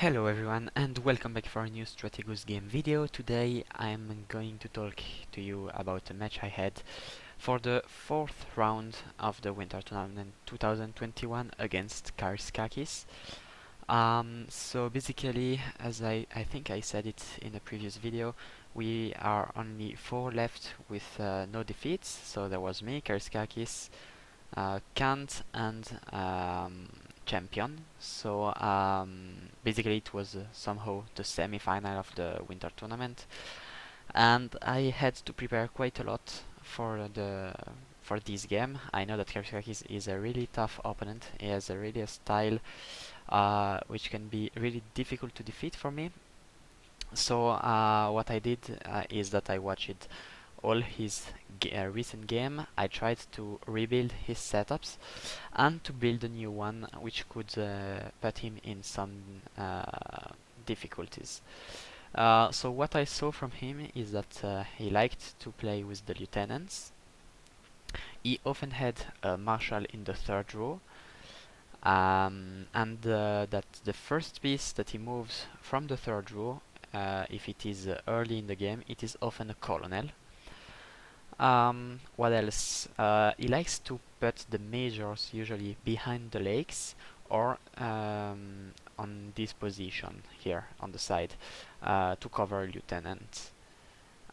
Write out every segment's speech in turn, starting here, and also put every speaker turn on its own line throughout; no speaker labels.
Hello everyone and welcome back for a new Strategos game video. Today I'm going to talk to you about a match I had for the fourth round of the Winter Tournament 2021 against KARAISKAKIS. So basically, as I think I said it in a previous video, we are only 4 left with no defeats. So there was me, KARAISKAKIS, Kant and Champion. So basically it was somehow the semi-final of the winter tournament, and I had to prepare quite a lot for this game. I know that KARAISKAKIS is a really tough opponent. He has a style which can be really difficult to defeat for me. So what I did is that I watched all his recent game. I tried to rebuild his setups and to build a new one which could put him in some difficulties. So what I saw from him is that he liked to play with the lieutenants. He often had a marshal in the third row, and that the first piece that he moves from the third row, if it is early in the game, it is often a colonel. What else? He likes to put the majors usually behind the lakes or on this position here on the side to cover lieutenants.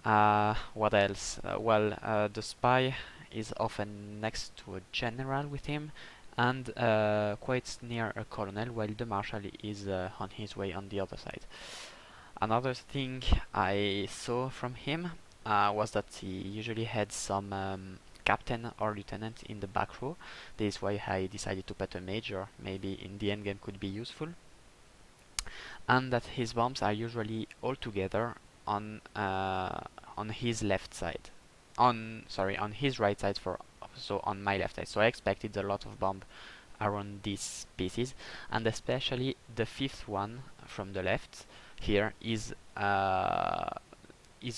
What else? The spy is often next to a general with him and quite near a colonel, while the marshal is on his way on the other side. Another thing I saw from him was that he usually had some captain or lieutenant in the back row. This is why I decided to put a major, maybe in the endgame could be useful. And that his bombs are usually all together on his left side. On his right side, so on my left side. So I expected a lot of bomb around these pieces, and especially the fifth one from the left here is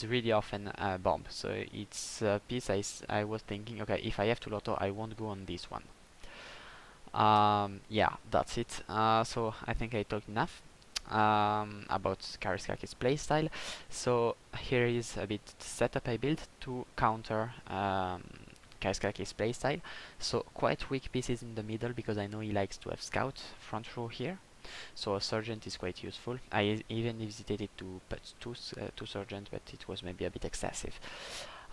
really often a bomb. So it's a piece I was thinking, okay, if I have to lotto, I won't go on this one. Yeah, that's it. So I think I talked enough about KARAISKAKIS playstyle. So here is a bit the setup I built to counter KARAISKAKIS playstyle. So quite weak pieces in the middle because I know he likes to have scout front row here. So a sergeant is quite useful. I even hesitated to put two sergeants, but it was maybe a bit excessive.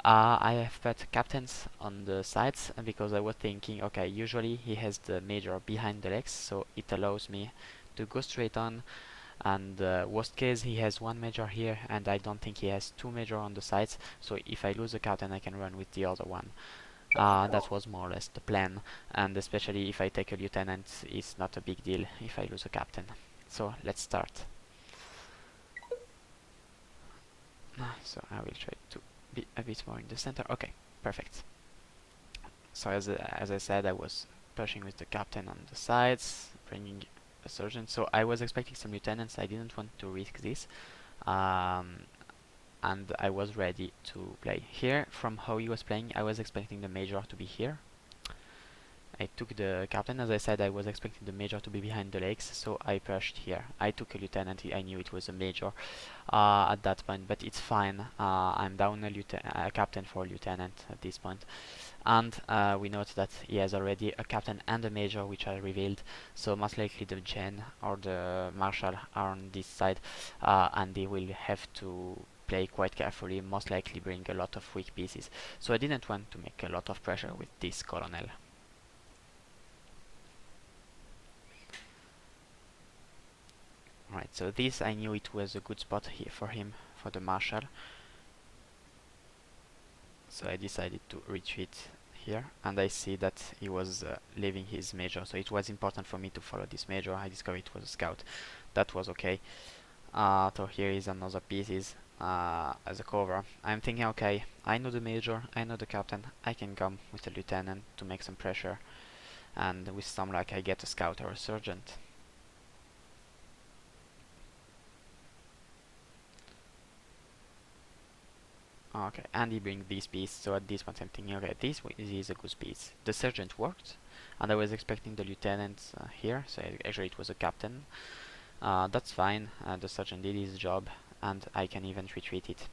I have put captains on the sides because I was thinking, okay, usually he has the major behind the legs, so it allows me to go straight on. And worst case, he has one major here, and I don't think he has two major on the sides. So if I lose a captain, I can run with the other one. That was more or less the plan, and especially if I take a lieutenant, it's not a big deal if I lose a captain. So let's start. So I will try to be a bit more in the center. Okay, perfect. So as I said, I was pushing with the captain on the sides, bringing a sergeant. So I was expecting some lieutenants. I didn't want to risk this. And I was ready to play. Here, from how he was playing, I was expecting the major to be here. I took the captain. As I said, I was expecting the major to be behind the legs, so I pushed here. I took a lieutenant. I knew it was a major at that point, but it's fine. I'm down a captain for lieutenant at this point. And we note that he has already a captain and a major, which I revealed. So most likely the gen or the marshal are on this side, and they will have to play quite carefully, most likely bring a lot of weak pieces. So I didn't want to make a lot of pressure with this colonel. Right, so this I knew it was a good spot here for him, for the marshal. So I decided to retreat here, and I see that he was leaving his major, so it was important for me to follow this major. I discovered it was a scout. That was okay. So here is another pieces as a cover. I'm thinking, okay, I know the major, I know the captain, I can come with a lieutenant to make some pressure, and with some luck I get a scout or a sergeant. Okay, and he brings this piece, so at this point I'm thinking, okay, this is a good piece. The sergeant worked, and I was expecting the lieutenant here, so actually it was a captain. That's fine, the sergeant did his job, and I can even retreat it.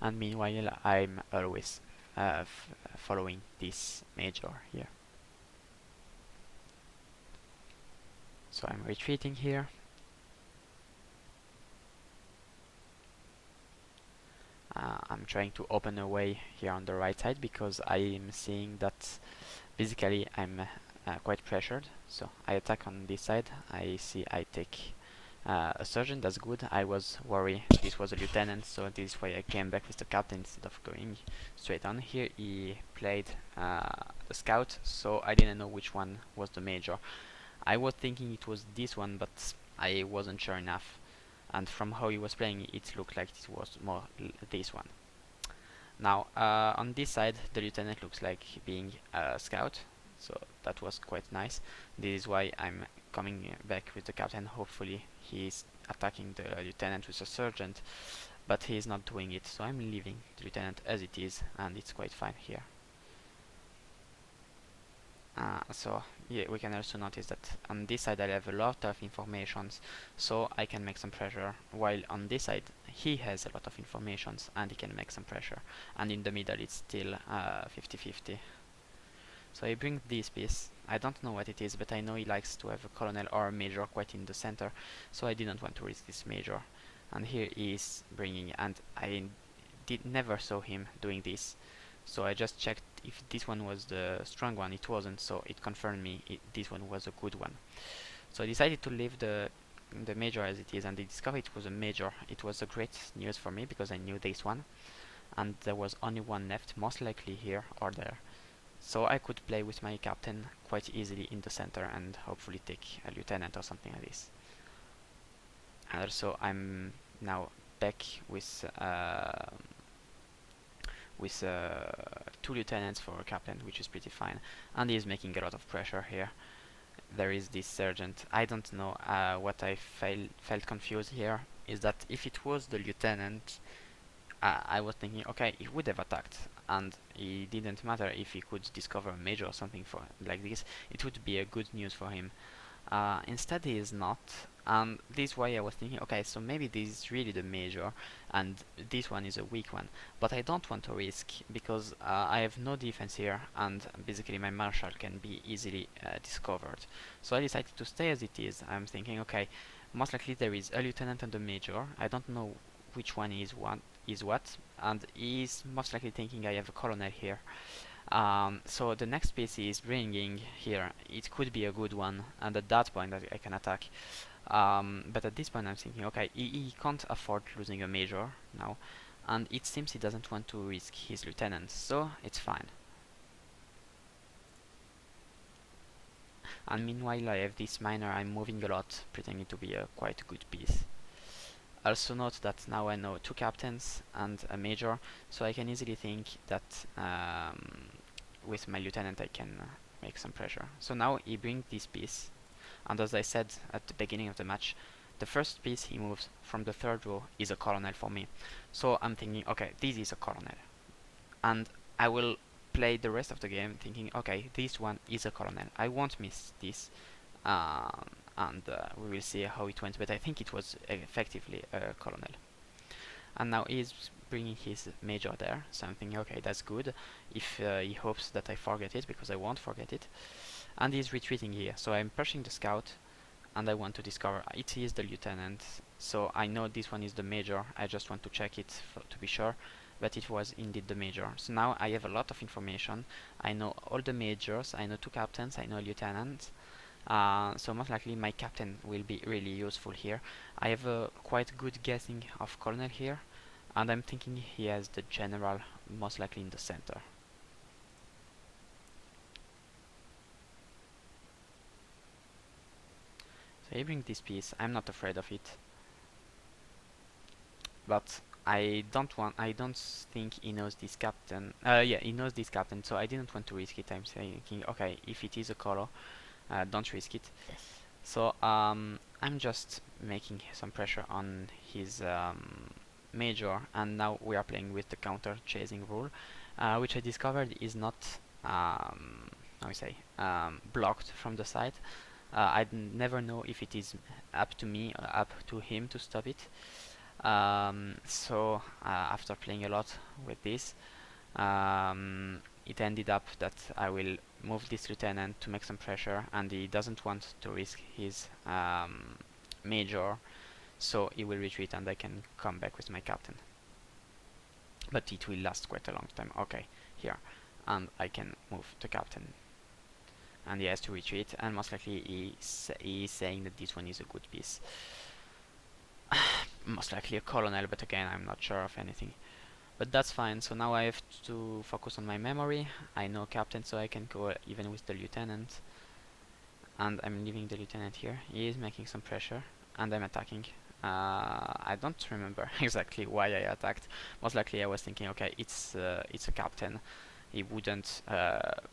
And meanwhile, I'm always following this major here. So I'm retreating here. I'm trying to open a way here on the right side because I'm seeing that physically I'm quite pressured. So I attack on this side. I see I take a sergeant. That's good. I was worried this was a lieutenant, so this is why I came back with the captain instead of going straight on. Here he played the scout, so I didn't know which one was the major. I was thinking it was this one, but I wasn't sure enough. And from how he was playing, it looked like it was more this one. Now, on this side, the lieutenant looks like being a scout, so that was quite nice. This is why I'm coming back with the captain. Hopefully, he's attacking the lieutenant with a sergeant, but he's not doing it, so I'm leaving the lieutenant as it is, and it's quite fine here. So yeah, we can also notice that on this side I have a lot of informations, so I can make some pressure, while on this side he has a lot of informations and he can make some pressure, and in the middle it's still 50-50. So I bring this piece. I don't know what it is, but I know he likes to have a colonel or a major quite in the center, so I didn't want to risk this major. And here he is bringing, and I never saw him doing this. So I just checked if this one was the strong one. It wasn't, so it confirmed me this one was a good one. So I decided to leave the major as it is, and I discovered it was a major. It was a great news for me because I knew this one, and there was only one left, most likely here or there. So I could play with my captain quite easily in the center and hopefully take a lieutenant or something like this. And also I'm now back with two lieutenants for a captain, which is pretty fine, and he's making a lot of pressure here. There is this sergeant. I don't know what I felt confused here is that if it was the lieutenant, I was thinking, okay, he would have attacked, and it didn't matter if he could discover a major or something for like this. It would be a good news for him. Instead, he is not, and this is why I was thinking, okay, so maybe this is really the major, and this one is a weak one. But I don't want to risk because I have no defense here, and basically my marshal can be easily discovered. So I decided to stay as it is. I'm thinking, okay, most likely there is a lieutenant and a major. I don't know which one is what, and he's most likely thinking I have a colonel here. So the next piece is bringing here. It could be a good one, and at that point I can attack. But at this point I'm thinking, okay, he can't afford losing a major now, and it seems he doesn't want to risk his lieutenant, so it's fine. And meanwhile I have this minor. I'm moving a lot, pretending to be a quite good piece. Also note that now I know two captains and a major, so I can easily think that with my lieutenant I can make some pressure. So now he brings this piece, and as I said at the beginning of the match, the first piece he moves from the third row is a colonel for me. So I'm thinking, okay, this is a colonel, and I will play the rest of the game thinking, okay, this one is a colonel. I won't miss this. And we will see how it went, but I think it was effectively a colonel. And now he's bringing his major there, so I'm thinking, okay, that's good, if he hopes that I forget it, because I won't forget it. And he's retreating here, so I'm pushing the scout, and I want to discover it is the lieutenant, so I know this one is the major. I just want to check it to be sure, but it was indeed the major. So now I have a lot of information. I know all the majors, I know two captains, I know a lieutenant. So most likely my captain will be really useful here. I have a quite good guessing of colonel here, and I'm thinking he has the general most likely in the center. So I bring this piece. I'm not afraid of it, but I don't think he knows this captain. Yeah, he knows this captain, so I didn't want to risk it. I'm thinking, okay, if it is a color, don't risk it. So I'm just making some pressure on his major, and now we are playing with the counter chasing rule, which I discovered is not how we say blocked from the side. never know if it is up to me or up to him to stop it. So after playing a lot with this, it ended up that I will move this lieutenant to make some pressure, and he doesn't want to risk his major, so he will retreat and I can come back with my captain. But it will last quite a long time. Okay, here. And I can move the captain. And he has to retreat, and most likely he is saying that this one is a good piece. Most likely a colonel, but again, I'm not sure of anything. But that's fine, so now I have to focus on my memory. I know captain, so I can go even with the lieutenant. And I'm leaving the lieutenant here. He is making some pressure, and I'm attacking. I don't remember exactly why I attacked. Most likely I was thinking, okay, it's a captain. He wouldn't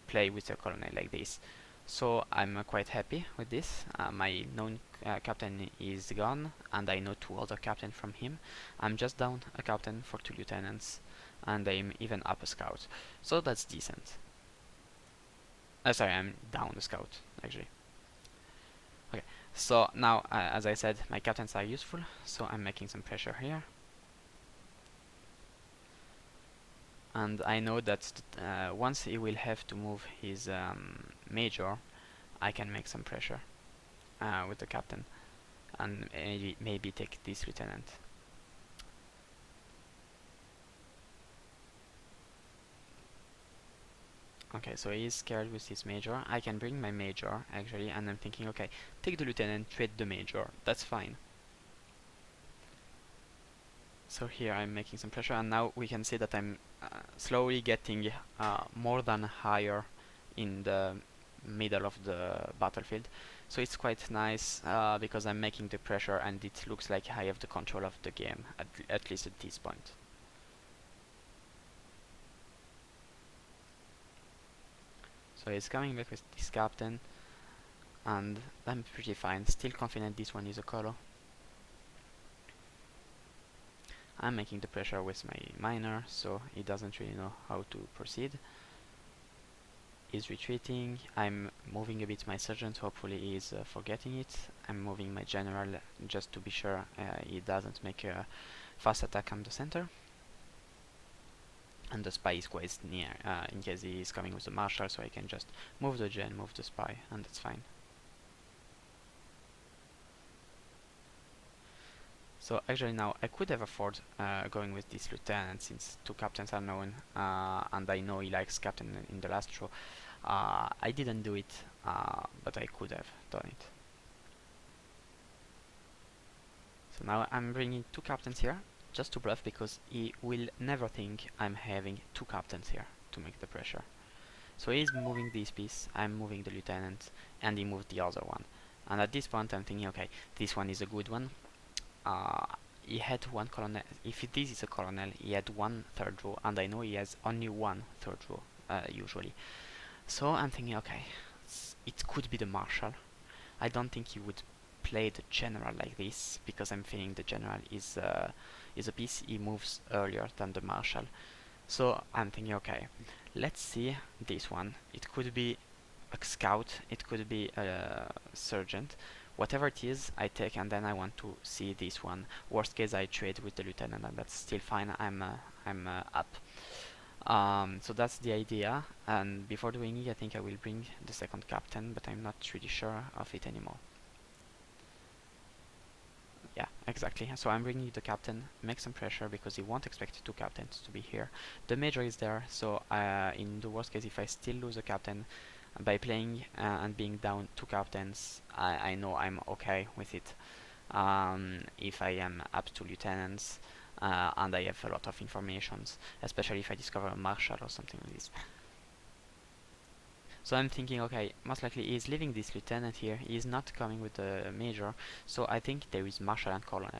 play with a colonel like this. So I'm quite happy with this. My known captain is gone, and I know 2 other captains from him. I'm just down a captain for 2 lieutenants, and I'm even up a scout. So that's decent. Sorry, I'm down a scout, actually. Okay, so now, as I said, my captains are useful, so I'm making some pressure here. And I know that once he will have to move his major, I can make some pressure with the captain, and maybe take this lieutenant. Okay, so he is scared with his major. I can bring my major, actually, and I'm thinking, okay, take the lieutenant, trade the major. That's fine. So here I'm making some pressure, and now we can see that I'm slowly getting more than higher in the middle of the battlefield. So it's quite nice because I'm making the pressure, and it looks like I have the control of the game, at least at this point. So he's coming back with this captain, and I'm pretty fine. Still confident this one is a colo. I'm making the pressure with my miner, so he doesn't really know how to proceed. He's retreating. I'm moving a bit my sergeant, hopefully he's forgetting it. I'm moving my general just to be sure he doesn't make a fast attack on the center. And the spy is quite near, in case he is coming with the marshal, so I can just move the gen, move the spy, and that's fine. So actually now I could have afforded going with this lieutenant, since 2 captains are known, and I know he likes captain in the last row. I didn't do it, but I could have done it. So now I'm bringing 2 captains here, just to bluff, because he will never think I'm having 2 captains here to make the pressure. So he's moving this piece, I'm moving the lieutenant, and he moved the other one. And at this point I'm thinking, okay, this one is a good one. He had 1 colonel. If this is a colonel, he had 1 third row, and I know he has only 1 third row usually. So I'm thinking, okay, it could be the marshal. I don't think he would play the general like this, because I'm feeling the general is a piece he moves earlier than the marshal. So I'm thinking, okay, let's see this one. It could be a scout, it could be a sergeant. Whatever it is, I take, and then I want to see this one. Worst case, I trade with the lieutenant, and that's still fine. I'm up. So that's the idea. And before doing it, I think I will bring the second captain, but I'm not really sure of it anymore. Yeah, exactly. So I'm bringing the captain, make some pressure, because he won't expect 2 captains to be here. The major is there, so in the worst case, if I still lose a captain, by playing and being down 2 captains, I know I'm okay with it. If I am up to lieutenants and I have a lot of informations, especially if I discover a marshal or something like this. So I'm thinking, okay, most likely he's leaving this lieutenant here, he's not coming with the major, so I think there is marshal and colonel.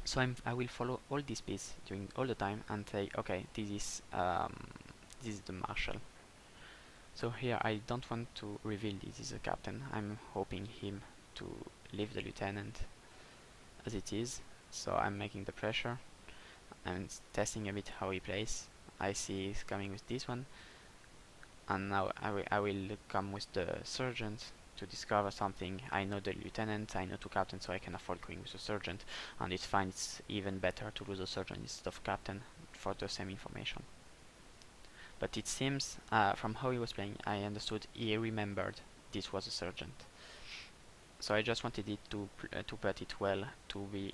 So I will follow all this piece during all the time and say, okay, this is the marshal. So here I don't want to reveal this is a captain. I'm hoping him to leave the lieutenant as it is. So I'm making the pressure. I'm testing a bit how he plays. I see he's coming with this one, and now I will come with the sergeant. to discover something. I know the lieutenant, I know two captains, so I can afford going with the sergeant, and it's fine. It's even better to lose a sergeant instead of captain for the same information. But it seems, from how he was playing, I understood he remembered this was a sergeant. So I just wanted it to put it well, to be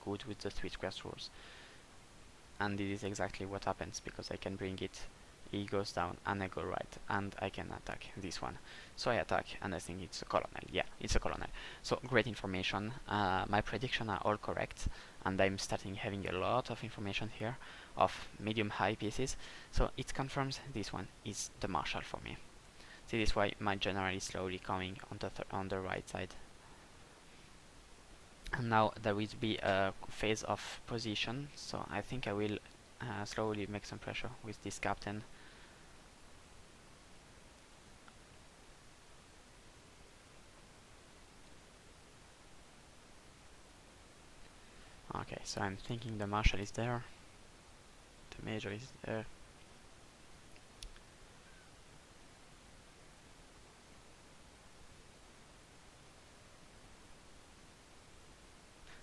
good with the 3 squares rules. And this is exactly what happens, because I can bring it, he goes down and I go right, and I can attack this one. So I attack and I think it's a colonel. Yeah, it's a colonel. So great information. My predictions are all correct, and I'm starting having a lot of information here of medium high pieces. So it confirms this one is the marshal for me. See, this is why my general is slowly coming on the right side. And now there will be a phase of position, so I think I will slowly make some pressure with this captain. Okay, so I'm thinking the marshal is there, the major is there.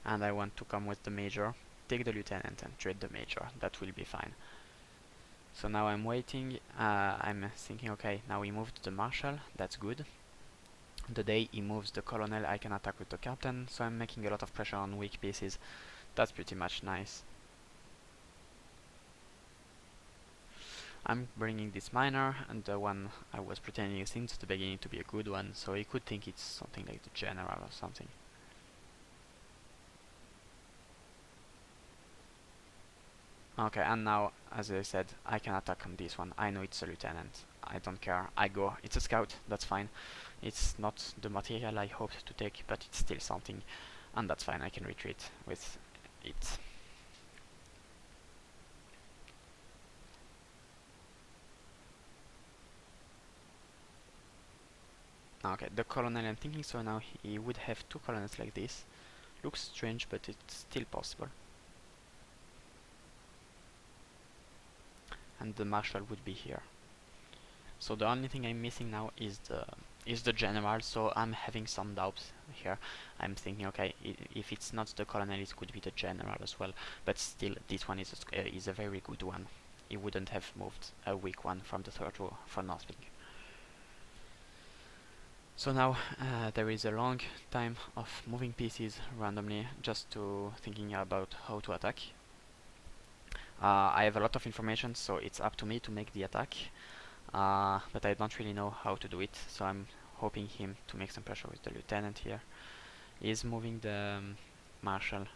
And I want to come with the major, take the lieutenant and trade the major. That will be fine. So now I'm waiting. I'm thinking, okay, now he moved the marshal. That's good. The day he moves the colonel, I can attack with the captain. So I'm making a lot of pressure on weak pieces. That's pretty much nice. I'm bringing this miner, and the one I was pretending since the beginning to be a good one, so he could think it's something like the general or something. Okay, and now, as I said, I can attack on this one. I know it's a lieutenant. I don't care. I go. It's a scout. That's fine. It's not the material I hoped to take, but it's still something. And that's fine. I can retreat with it. Okay, the colonel I'm thinking, so now he would have 2 colonels like this. Looks strange, but it's still possible. And the marshal would be here. So the only thing I'm missing now is the general, so I'm having some doubts here. I'm thinking, okay, if it's not the colonel, it could be the general as well, but still this one is a very good one. He wouldn't have moved a weak one from the 3rd row for nothing. So now there is a long time of moving pieces randomly, just to thinking about how to attack. I have a lot of information, so it's up to me to make the attack. But I don't really know how to do it, so I'm hoping him to make some pressure with the lieutenant here. He's moving the marshal.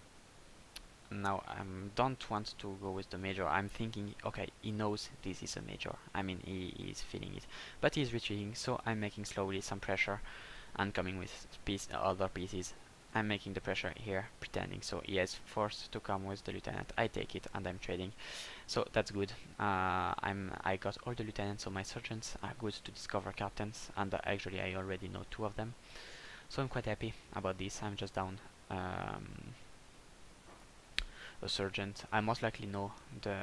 Now I don't want to go with the major. I'm thinking, okay, he knows this is a major. I mean, he is feeling it, but he's retreating, so I'm making slowly some pressure and coming with other pieces. I'm making the pressure here, pretending, so he is forced to come with the lieutenant. I take it and I'm trading, so that's good. I got all the lieutenants, so my sergeants are good to discover captains, and actually I already know 2 of them, so I'm quite happy about this. I'm just down a sergeant. I most likely know the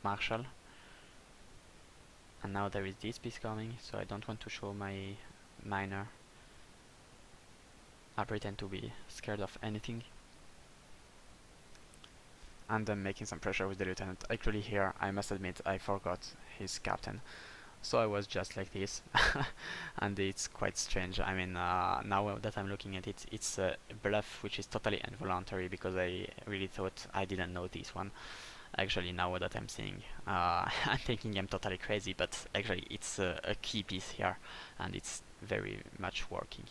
marshal, and now there is this piece coming, so I don't want to show my miner. I pretend to be scared of anything. And I'm making some pressure with the lieutenant. Actually here, I must admit, I forgot his captain. So I was just like this. And it's quite strange. I mean, now that I'm looking at it, it's a bluff which is totally involuntary, because I really thought I didn't know this one. Actually, now that I'm seeing, I'm thinking I'm totally crazy, but actually it's a key piece here, and it's very much working.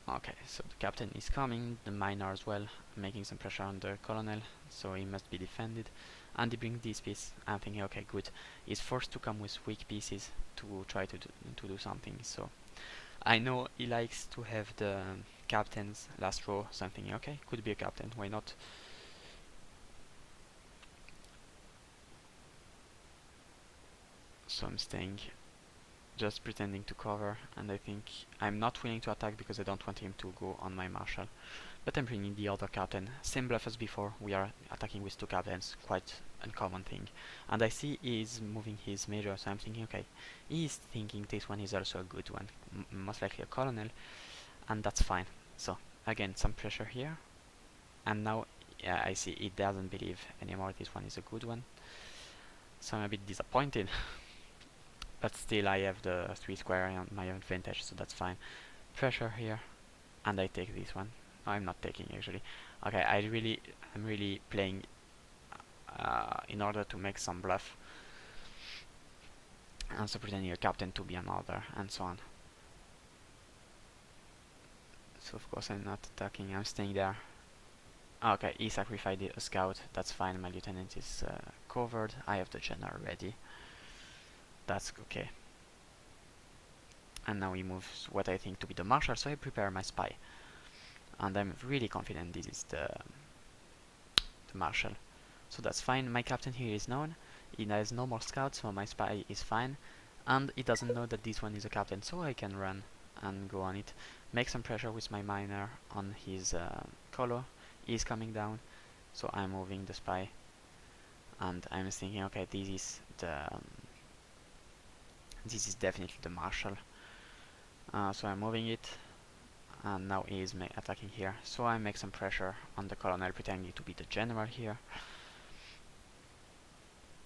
Okay, so the captain is coming, the miner as well, making some pressure on the colonel, so he must be defended. And he brings this piece. I'm thinking, okay, good. He's forced to come with weak pieces to try to do something. So I know he likes to have the captain's last row, so I'm thinking, okay, could be a captain, why not? So I'm staying just pretending to cover, and I think I'm not willing to attack because I don't want him to go on my marshal. But I'm bringing the other captain. Same bluff as before, we are attacking with two captains, quite uncommon thing. And I see he's moving his major, so I'm thinking, okay, he's thinking this one is also a good one, most likely a colonel, and that's fine. So, again, some pressure here, and now I see he doesn't believe anymore this one is a good one. So I'm a bit disappointed, but still I have the 3 square on my advantage, so that's fine. Pressure here, and I take this one. No, I'm not taking actually. Okay, I'm really playing in order to make some bluff. And so pretending a captain to be another, and so on. So of course I'm not attacking, I'm staying there. Okay, he sacrificed a scout, that's fine, my lieutenant is covered, I have the general ready. That's okay. And now he moves what I think to be the marshal, so I prepare my spy. And I'm really confident this is the marshal. So that's fine, my captain here is known, he has no more scouts, so my spy is fine. And he doesn't know that this one is a captain, so I can run and go on it. Make some pressure with my miner on his color. He's coming down, so I'm moving the spy. And I'm thinking, okay, this is definitely the marshal. So I'm moving it, and now he is attacking here. So I make some pressure on the colonel, pretending to be the general here.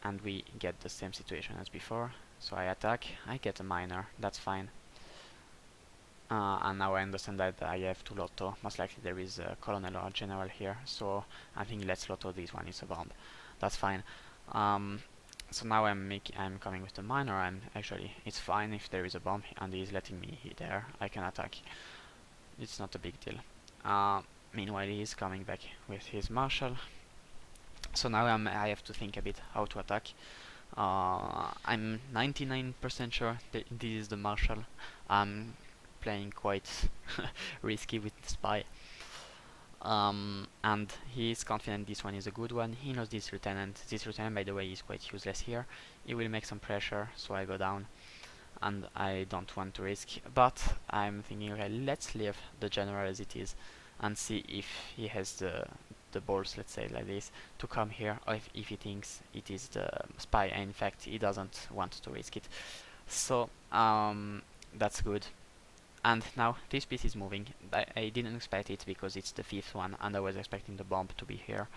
And we get the same situation as before. So I attack, I get a miner, that's fine. And now I understand that I have to lotto. Most likely there is a colonel or a general here, so I think let's lotto this one, is a bomb. That's fine. So now I'm coming with the miner. It's fine if there is a bomb and he's letting me hit there. I can attack. It's not a big deal. Meanwhile, he's coming back with his marshal. So now I have to think a bit how to attack. I'm 99% sure that this is the marshal. I'm playing quite risky with the spy. And he is confident this one is a good one. He knows this lieutenant. This lieutenant, by the way, is quite useless here. He will make some pressure, so I go down. And I don't want to risk. But I'm thinking, okay, let's leave the general as it is and see if he has the balls, let's say like this, to come here, or if he thinks it is the spy, and in fact he doesn't want to risk it. So that's good. And now this piece is moving. I didn't expect it because it's the 5th one, and I was expecting the bomb to be here.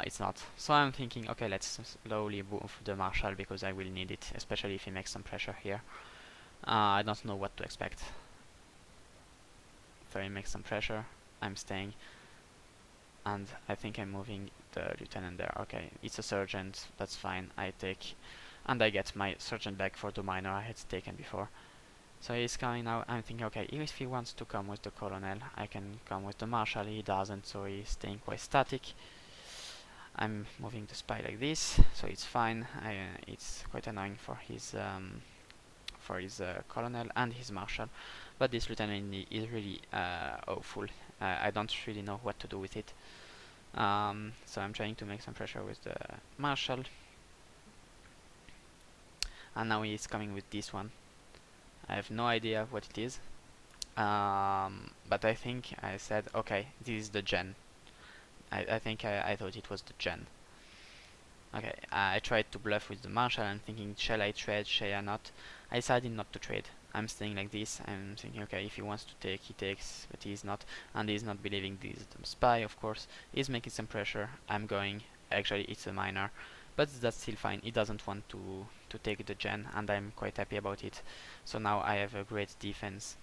It's not. So I'm thinking, okay, let's slowly move the marshal because I will need it, especially if he makes some pressure here. I don't know what to expect. So he makes some pressure, I'm staying. And I think I'm moving the lieutenant there. Okay, it's a sergeant, that's fine. I take, and I get my sergeant back for the minor I had taken before. So he's coming now. I'm thinking, okay, if he wants to come with the colonel, I can come with the marshal. He doesn't, so he's staying quite static. I'm moving the spy like this, so it's fine. It's quite annoying for his colonel and his marshal, but this lieutenant is really awful. I don't really know what to do with it. So I'm trying to make some pressure with the marshal, and now he's coming with this one. I have no idea what it is, but I think I said, okay, this is the gen. I think I thought it was the gen. Okay, I tried to bluff with the marshal. I'm thinking, shall I trade, shall I not? I decided not to trade. I'm staying like this. I'm thinking, okay, if he wants to take, he takes, but he's not, and he's not believing this is the spy, of course. He's making some pressure. I'm going. Actually, it's a minor, but that's still fine. He doesn't want to take the gen, and I'm quite happy about it. So now I have a great defense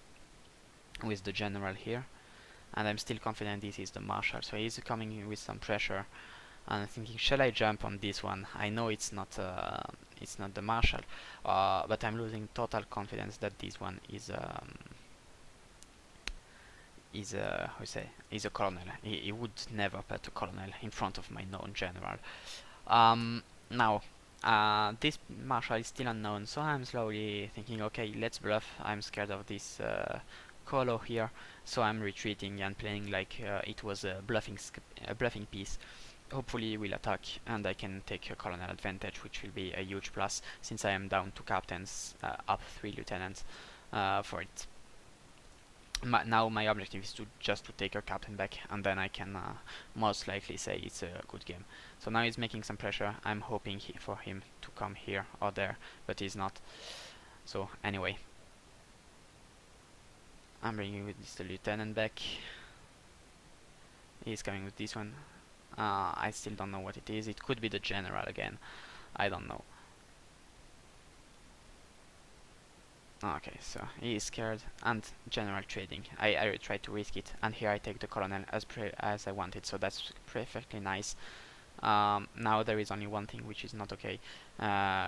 with the general here, and I'm still confident this is the marshal. So he's coming with some pressure, and I'm thinking, shall I jump on this one? I know it's not the marshal, but I'm losing total confidence that this one is a colonel. He would never put a colonel in front of my known general. Now, this marshal is still unknown, so I'm slowly thinking, okay, let's bluff. I'm scared of this colo here, so I'm retreating and playing like it was a bluffing piece. hopefully he will attack and I can take a colonel advantage, which will be a huge plus since I am down 2 captains, up 3 lieutenants for it. Now my objective is to just to take a captain back, and then I can most likely say it's a good game. So now he's making some pressure. I'm hoping for him to come here or there, but he's not. So anyway, I'm bringing with this the lieutenant back. He's coming with this one. I still don't know what it is. It could be the general again. I don't know. Okay, so he is scared, and general trading. I try to risk it, and here I take the colonel as I wanted, so that's perfectly nice. Now there is only one thing which is not okay,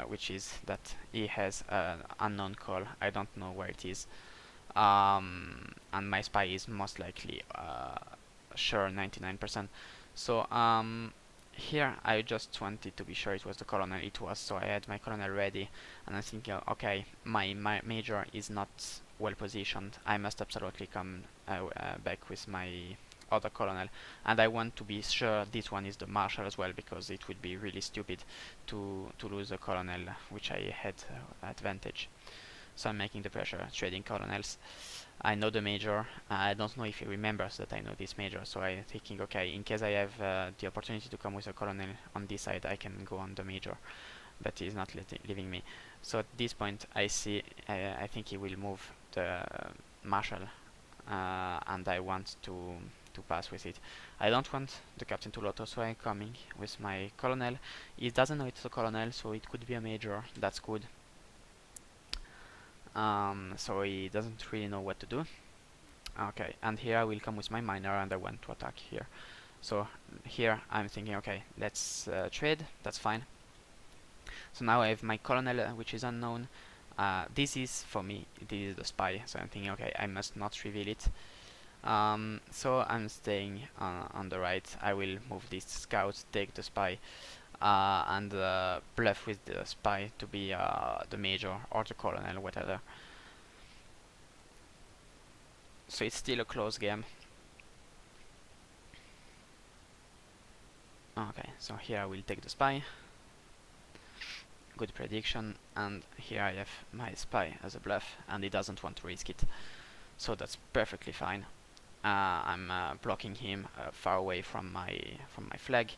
which is that he has an unknown call. I don't know where it is, and my spy is most likely sure 99%. So here I just wanted to be sure it was the colonel. It was, so I had my colonel ready, and I'm thinking, okay, my major is not well positioned. I must absolutely come back with my other colonel, and I want to be sure this one is the marshal as well, because it would be really stupid to lose a colonel which I had advantage. So I'm making the pressure, trading colonels. I know the major. I don't know if he remembers that I know this major, so I'm thinking, okay, in case I have the opportunity to come with a colonel on this side, I can go on the major, but he's not leaving me. So at this point, I see, I think he will move the marshal, and I want to pass with it. I don't want the captain to lotto, so I'm coming with my colonel. He doesn't know it's a colonel, so it could be a major. That's good. So he doesn't really know what to do. Okay, and here I will come with my miner, and I want to attack here. So here I'm thinking, okay, let's trade, that's fine. So now I have my colonel, which is unknown. This is, for me, this is the spy, so I'm thinking, okay, I must not reveal it. So I'm staying on the right. I will move this scout, take the spy, and bluff with the spy to be the major or the colonel, whatever. So it's still a close game. Okay, so here I will take the spy. Good prediction, and here I have my spy as a bluff, and he doesn't want to risk it. So that's perfectly fine. I'm blocking him far away from my flag.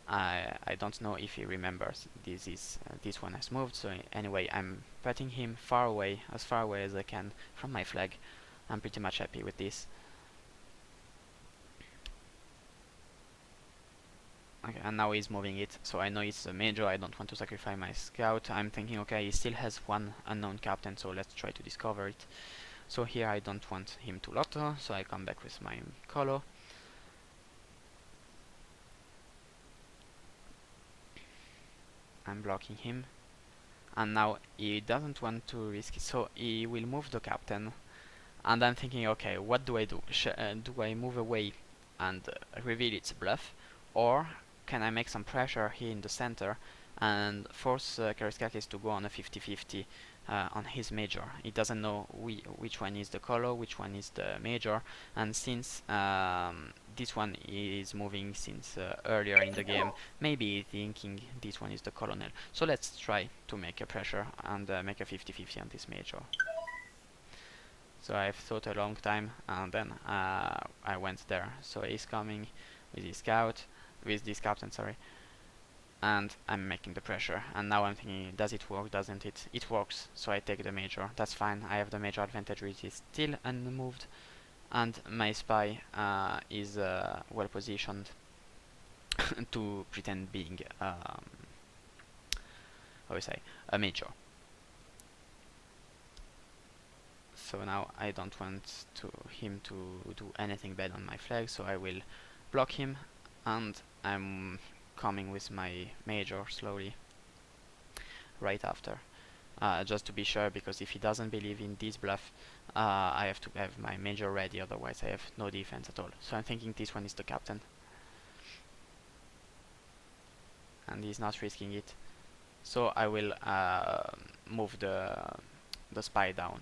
I don't know if he remembers this one has moved. So anyway, I'm putting him far away as I can from my flag. I'm pretty much happy with this. Okay, and now he's moving it, so I know it's a major. I don't want to sacrifice my scout. I'm thinking, okay, he still has one unknown captain, so let's try to discover it. So here I don't want him to lotto, so I come back with my colo. I'm blocking him, and now he doesn't want to risk it, so he will move the captain. And I'm thinking, okay, what do I do? Do I move away and reveal its bluff, or can I make some pressure here in the center and force KARAISKAKIS to go on a 50-50 on his major? He doesn't know which one is the colo, which one is the major, and since this one is moving since earlier in the game, maybe thinking this one is the colonel. So let's try to make a pressure and make a 50-50 on this major. So I've thought a long time, and then I went there. So he's coming with his scout, with this captain, sorry, and I'm making the pressure. And now I'm thinking, does it work? Doesn't it? It works. So I take the major. That's fine. I have the major advantage, which is still unmoved, and my spy is well positioned to pretend being how we say, a major. So now I don't want him to do anything bad on my flag, so I will block him, and I'm coming with my major slowly right after, just to be sure, because if he doesn't believe in this bluff, I have to have my major ready, otherwise I have no defense at all. So I'm thinking this one is the captain, and he's not risking it, so I will move the spy down.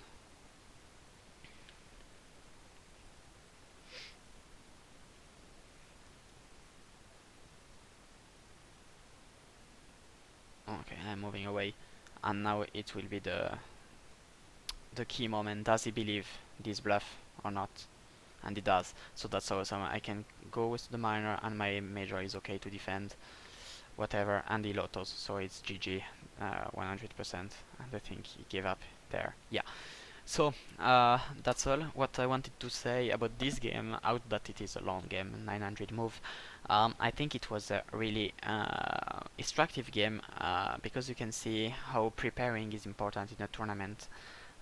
running away, and now it will be the key moment. Does he believe this bluff or not? And it does, so that's awesome. I can go with the minor, and my major is okay to defend whatever, and he lotos, so it's GG, 100%, and I think he gave up there. Yeah. So that's all what I wanted to say about this game, out that it is a long game, 900 move. I think it was a really instructive game, because you can see how preparing is important in a tournament.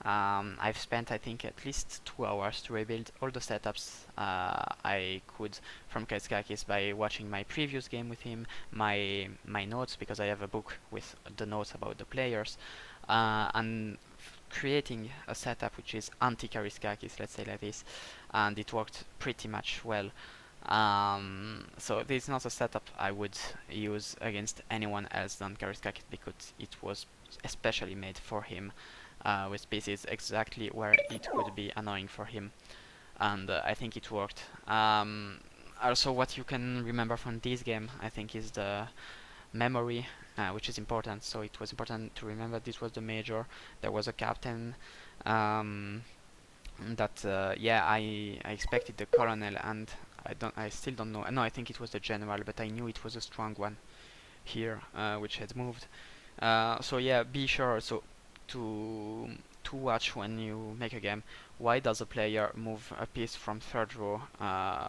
I've spent, I think, at least 2 hours to rebuild all the setups I could from KARAISKAKIS by watching my previous game with him, my notes, because I have a book with the notes about the players, and creating a setup which is anti-KARAISKAKIS, let's say like this, and it worked pretty much well. So this is not a setup I would use against anyone else than KARAISKAKIS, because it was especially made for him, with pieces exactly where it would be annoying for him, and I think it worked. Also, what you can remember from this game, I think, is the memory, which is important. So it was important to remember this was the major. There was a captain, that yeah, I expected the colonel, and I still don't know. No, I think it was the general, but I knew it was a strong one here, which had moved. So yeah, be sure also to watch when you make a game. Why does a player move a piece from third row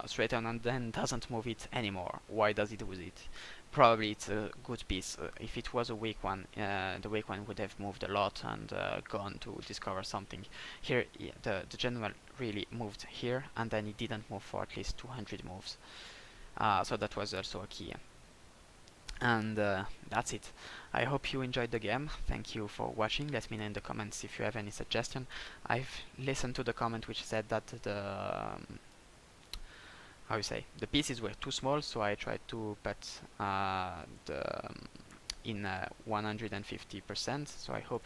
straight on and then doesn't move it anymore? Why does he do it? Probably it's a good piece. If it was a weak one, the weak one would have moved a lot and gone to discover something. Here, yeah, the general really moved here, and then he didn't move for at least 200 moves. So that was also a key. And that's it. I hope you enjoyed the game. Thank you for watching. Let me know in the comments if you have any suggestion. I've listened to the comment which said that the how you say, the pieces were too small, so I tried to put the in 150%, so I hope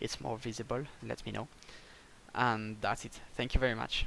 it's more visible. Let me know. And that's it. Thank you very much.